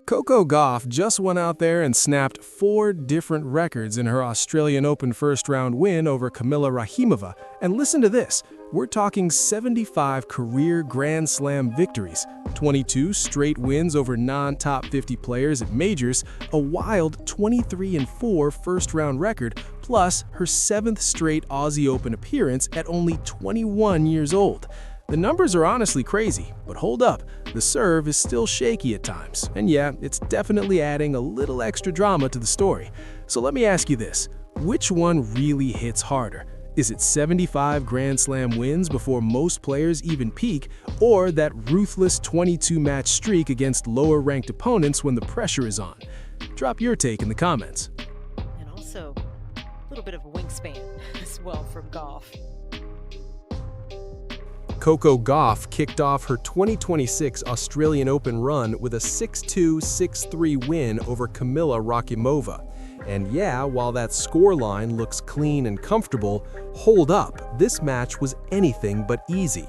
Coco Gauff just went out there and snapped 4 different records in her Australian Open first-round win over Kamila Rakhimova. And listen to this, we're talking 75 career Grand Slam victories, 22 straight wins over non-top 50 players at majors, a wild 23-4 first-round record, plus her 7th straight Aussie Open appearance at only 21 years old. The numbers are honestly crazy, but hold up, the serve is still shaky at times. And yeah, it's definitely adding a little extra drama to the story. So let me ask you this, which one really hits harder? Is it 75 Grand Slam wins before most players even peak, or that ruthless 22-match streak against lower-ranked opponents when the pressure is on? Drop your take in the comments. And also, a little bit of a wingspan as well from Gauff. Coco Gauff kicked off her 2026 Australian Open run with a 6-2, 6-3 win over Kamila Rakhimova. And yeah, while that scoreline looks clean and comfortable, hold up, this match was anything but easy.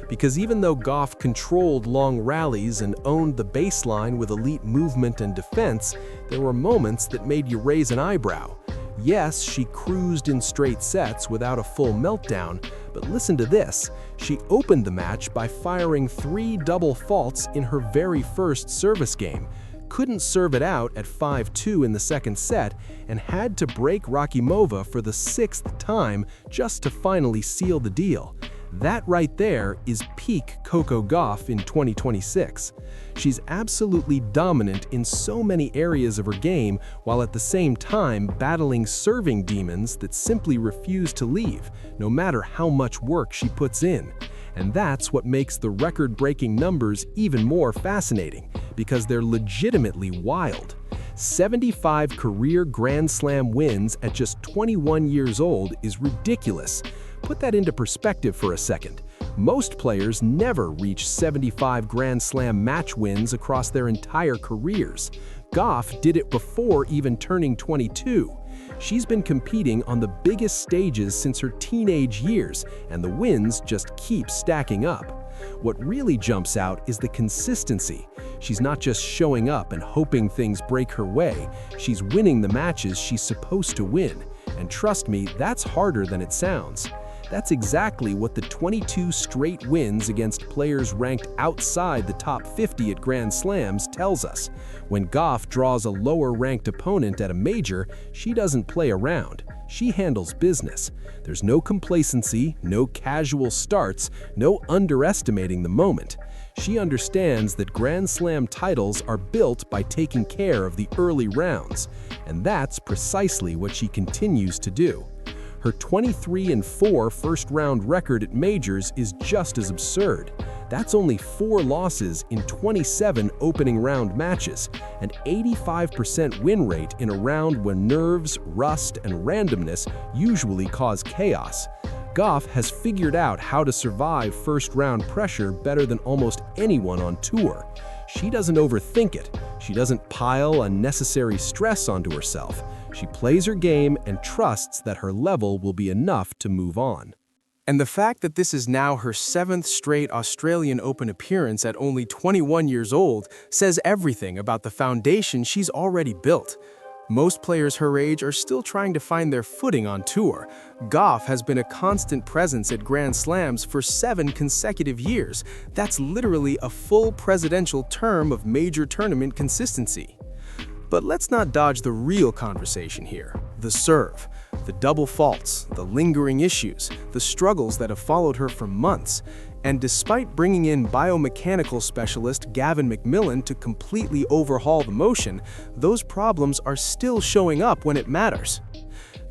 Because even though Gauff controlled long rallies and owned the baseline with elite movement and defense, there were moments that made you raise an eyebrow. Yes, she cruised in straight sets without a full meltdown, but listen to this. She opened the match by firing 3 double faults in her very first service game, couldn't serve it out at 5-2 in the second set, and had to break Rakhimova for the 6th time just to finally seal the deal. That right there is peak Coco Gauff in 2026. She's absolutely dominant in so many areas of her game, while at the same time battling serving demons that simply refuse to leave, no matter how much work she puts in. And that's what makes the record-breaking numbers even more fascinating, because they're legitimately wild. 75 career Grand Slam wins at just 21 years old is ridiculous. Put that into perspective for a second. Most players never reach 75 Grand Slam match wins across their entire careers. Gauff did it before even turning 22. She's been competing on the biggest stages since her teenage years, and the wins just keep stacking up. What really jumps out is the consistency. She's not just showing up and hoping things break her way, she's winning the matches she's supposed to win. And trust me, that's harder than it sounds. That's exactly what the 22 straight wins against players ranked outside the top 50 at Grand Slams tells us. When Gauff draws a lower-ranked opponent at a major, she doesn't play around. She handles business. There's no complacency, no casual starts, no underestimating the moment. She understands that Grand Slam titles are built by taking care of the early rounds, and that's precisely what she continues to do. Her 23-4 first-round record at majors is just as absurd. That's only 4 losses in 27 opening round matches, an 85% win rate in a round when nerves, rust, and randomness usually cause chaos. Gauff has figured out how to survive first-round pressure better than almost anyone on tour. She doesn't overthink it. She doesn't pile unnecessary stress onto herself. She plays her game and trusts that her level will be enough to move on. And the fact that this is now her 7th straight Australian Open appearance at only 21 years old says everything about the foundation she's already built. Most players her age are still trying to find their footing on tour. Gauff has been a constant presence at Grand Slams for 7 consecutive years. That's literally a full presidential term of major tournament consistency. But let's not dodge the real conversation here. The serve, the double faults, the lingering issues, the struggles that have followed her for months. And despite bringing in biomechanical specialist Gavin McMillan to completely overhaul the motion, those problems are still showing up when it matters.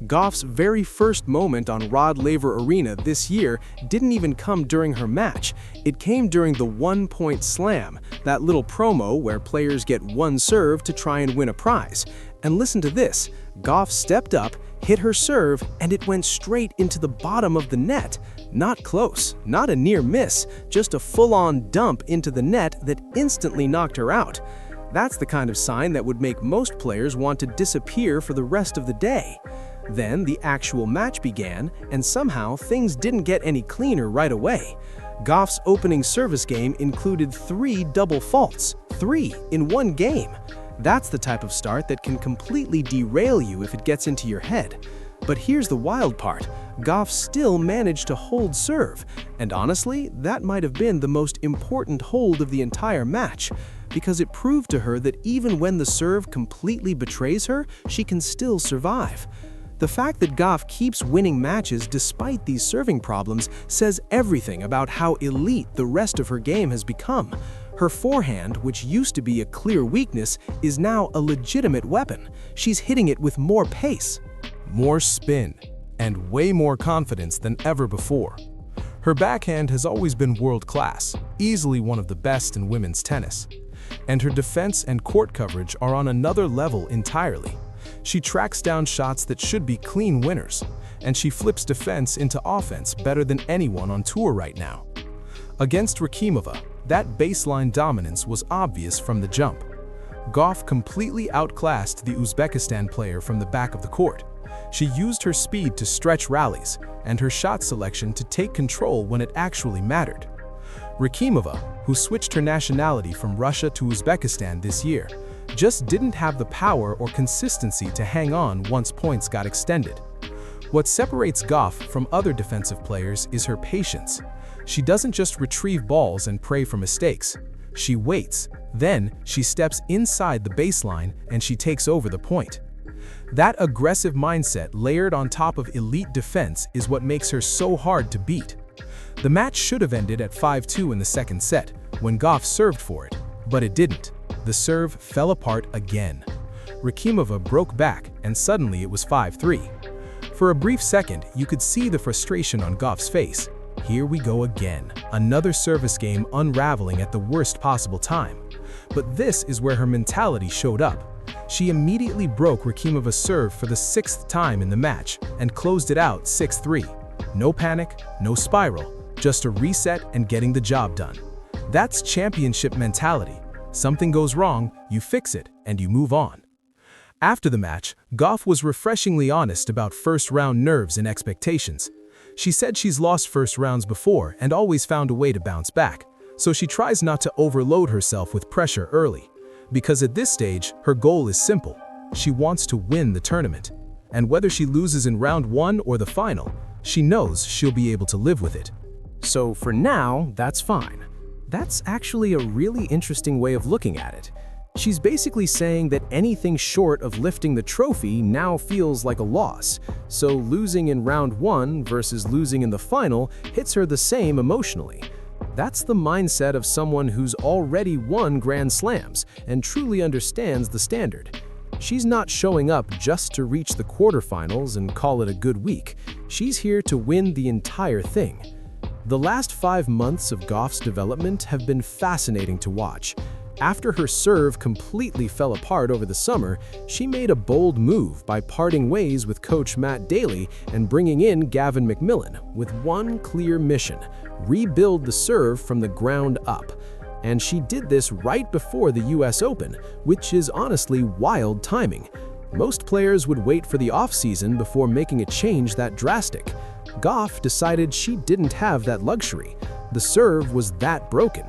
Gauff's very first moment on Rod Laver Arena this year didn't even come during her match. It came during the 1-point slam, that little promo where players get one serve to try and win a prize. And listen to this, Gauff stepped up, hit her serve, and it went straight into the bottom of the net. Not close, not a near miss, just a full-on dump into the net that instantly knocked her out. That's the kind of sign that would make most players want to disappear for the rest of the day. Then the actual match began, and somehow things didn't get any cleaner right away. Gauff's opening service game included 3 double faults, 3 in one game. That's the type of start that can completely derail you if it gets into your head. But here's the wild part. Gauff still managed to hold serve, and honestly, that might have been the most important hold of the entire match, because it proved to her that even when the serve completely betrays her, she can still survive. The fact that Gauff keeps winning matches despite these serving problems says everything about how elite the rest of her game has become. Her forehand, which used to be a clear weakness, is now a legitimate weapon. She's hitting it with more pace, more spin, and way more confidence than ever before. Her backhand has always been world-class, easily one of the best in women's tennis. And her defense and court coverage are on another level entirely. She tracks down shots that should be clean winners, and she flips defense into offense better than anyone on tour right now. Against Rakimova, that baseline dominance was obvious from the jump. Gauff completely outclassed the Uzbekistan player from the back of the court. She used her speed to stretch rallies and her shot selection to take control when it actually mattered. Rakimova, who switched her nationality from Russia to Uzbekistan this year, just didn't have the power or consistency to hang on once points got extended. What separates Gauff from other defensive players is her patience. She doesn't just retrieve balls and pray for mistakes. She waits, then she steps inside the baseline and she takes over the point. That aggressive mindset layered on top of elite defense is what makes her so hard to beat. The match should have ended at 5-2 in the second set, when Gauff served for it, but it didn't. The serve fell apart again. Rakimova broke back, and suddenly it was 5-3. For a brief second, you could see the frustration on Gauff's face. Here we go again, another service game unraveling at the worst possible time. But this is where her mentality showed up. She immediately broke Rakimova's serve for the 6th time in the match and closed it out 6-3. No panic, no spiral, just a reset and getting the job done. That's championship mentality. Something goes wrong, you fix it, and you move on. After the match, Gauff was refreshingly honest about first-round nerves and expectations. She said she's lost first rounds before and always found a way to bounce back, so she tries not to overload herself with pressure early. Because at this stage, her goal is simple. She wants to win the tournament. And whether she loses in round 1 or the final, she knows she'll be able to live with it. So for now, that's fine. That's actually a really interesting way of looking at it. She's basically saying that anything short of lifting the trophy now feels like a loss, so losing in round 1 versus losing in the final hits her the same emotionally. That's the mindset of someone who's already won Grand Slams and truly understands the standard. She's not showing up just to reach the quarterfinals and call it a good week. She's here to win the entire thing. The last 5 months of Gauff's development have been fascinating to watch. After her serve completely fell apart over the summer, she made a bold move by parting ways with coach Matt Daly and bringing in Gavin McMillan with one clear mission: rebuild the serve from the ground up. And she did this right before the US Open, which is honestly wild timing. Most players would wait for the off-season before making a change that drastic. Gauff decided she didn't have that luxury. The serve was that broken.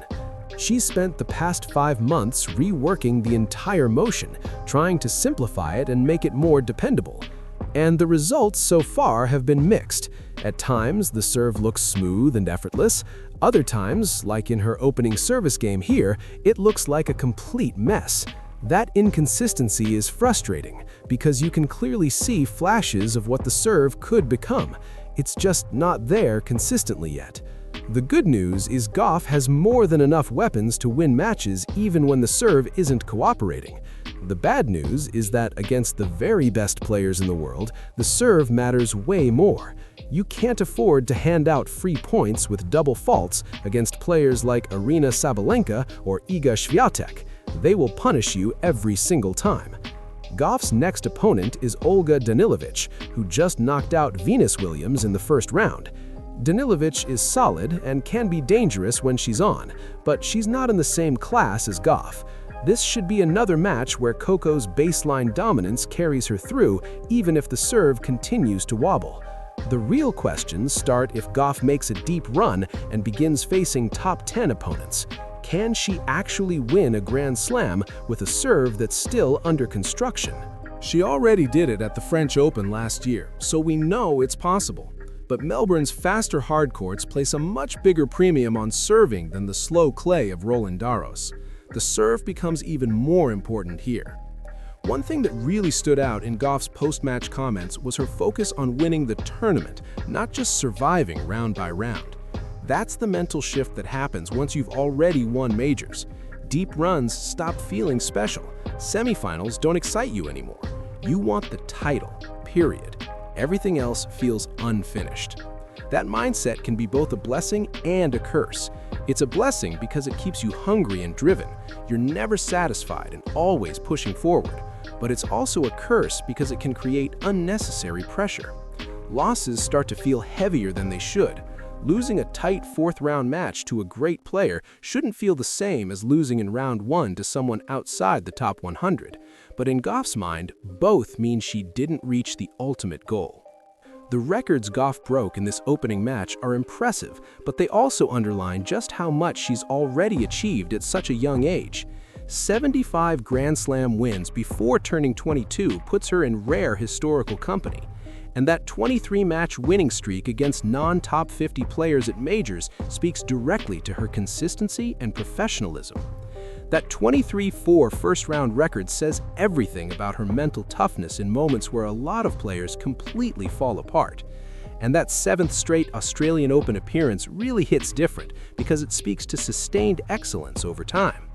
She spent the past 5 months reworking the entire motion, trying to simplify it and make it more dependable. And the results so far have been mixed. At times, the serve looks smooth and effortless. Other times, like in her opening service game here, it looks like a complete mess. That inconsistency is frustrating because you can clearly see flashes of what the serve could become. It's just not there consistently yet. The good news is Gauff has more than enough weapons to win matches even when the serve isn't cooperating. The bad news is that against the very best players in the world, the serve matters way more. You can't afford to hand out free points with double faults against players like Aryna Sabalenka or Iga Swiatek. They will punish you every single time. Gauff's next opponent is Olga Danilovic, who just knocked out Venus Williams in the first round. Danilovic is solid and can be dangerous when she's on, but she's not in the same class as Gauff. This should be another match where Coco's baseline dominance carries her through, even if the serve continues to wobble. The real questions start if Gauff makes a deep run and begins facing top 10 opponents. Can she actually win a Grand Slam with a serve that's still under construction? She already did it at the French Open last year, so we know it's possible. But Melbourne's faster hard courts place a much bigger premium on serving than the slow clay of Roland Garros. The serve becomes even more important here. One thing that really stood out in Gauff's post-match comments was her focus on winning the tournament, not just surviving round by round. That's the mental shift that happens once you've already won majors. Deep runs stop feeling special. Semifinals don't excite you anymore. You want the title, period. Everything else feels unfinished. That mindset can be both a blessing and a curse. It's a blessing because it keeps you hungry and driven. You're never satisfied and always pushing forward. But it's also a curse because it can create unnecessary pressure. Losses start to feel heavier than they should. Losing a tight fourth-round match to a great player shouldn't feel the same as losing in round 1 to someone outside the top 100. But in Gauff's mind, both mean she didn't reach the ultimate goal. The records Gauff broke in this opening match are impressive, but they also underline just how much she's already achieved at such a young age. 75 Grand Slam wins before turning 22 puts her in rare historical company. And that 23-match winning streak against non-top 50 players at majors speaks directly to her consistency and professionalism. That 23-4 first-round record says everything about her mental toughness in moments where a lot of players completely fall apart. And that 7th straight Australian Open appearance really hits different because it speaks to sustained excellence over time.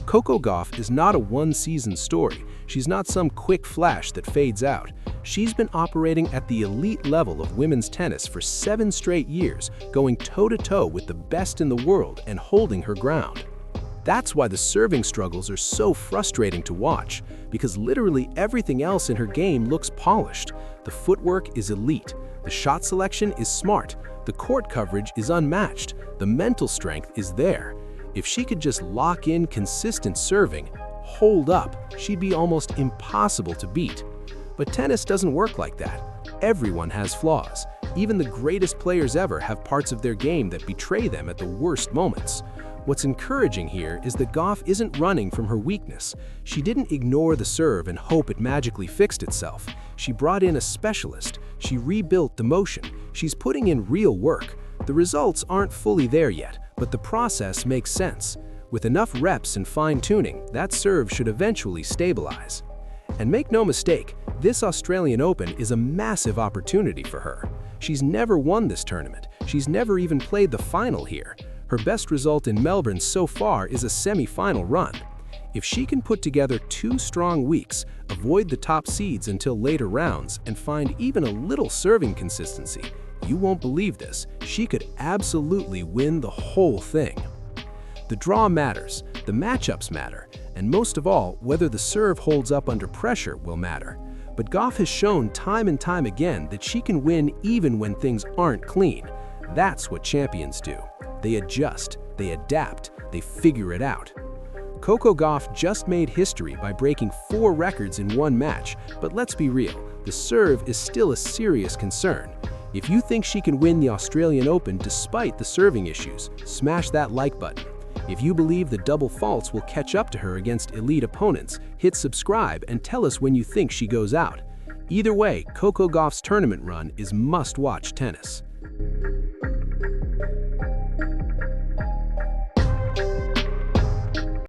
Coco Gauff is not a one-season story. She's not some quick flash that fades out. She's been operating at the elite level of women's tennis for 7 straight years, going toe-to-toe with the best in the world and holding her ground. That's why the serving struggles are so frustrating to watch, because literally everything else in her game looks polished. The footwork is elite, the shot selection is smart, the court coverage is unmatched, the mental strength is there. If she could just lock in consistent serving, hold up, she'd be almost impossible to beat. But tennis doesn't work like that. Everyone has flaws. Even the greatest players ever have parts of their game that betray them at the worst moments. What's encouraging here is that Gauff isn't running from her weakness. She didn't ignore the serve and hope it magically fixed itself. She brought in a specialist. She rebuilt the motion. She's putting in real work. The results aren't fully there yet, but the process makes sense. With enough reps and fine-tuning, that serve should eventually stabilize. And make no mistake, this Australian Open is a massive opportunity for her. She's never won this tournament. She's never even played the final here. Her best result in Melbourne so far is a semi-final run. If she can put together 2 strong weeks, avoid the top seeds until later rounds, and find even a little serving consistency, you won't believe this, she could absolutely win the whole thing. The draw matters, the matchups matter, and most of all, whether the serve holds up under pressure will matter. But Gauff has shown time and time again that she can win even when things aren't clean. That's what champions do. They adjust, they adapt, they figure it out. Coco Gauff just made history by breaking 4 records in one match, but let's be real, the serve is still a serious concern. If you think she can win the Australian Open despite the serving issues, smash that like button. If you believe the double faults will catch up to her against elite opponents, hit subscribe and tell us when you think she goes out. Either way, Coco Gauff's tournament run is must-watch tennis.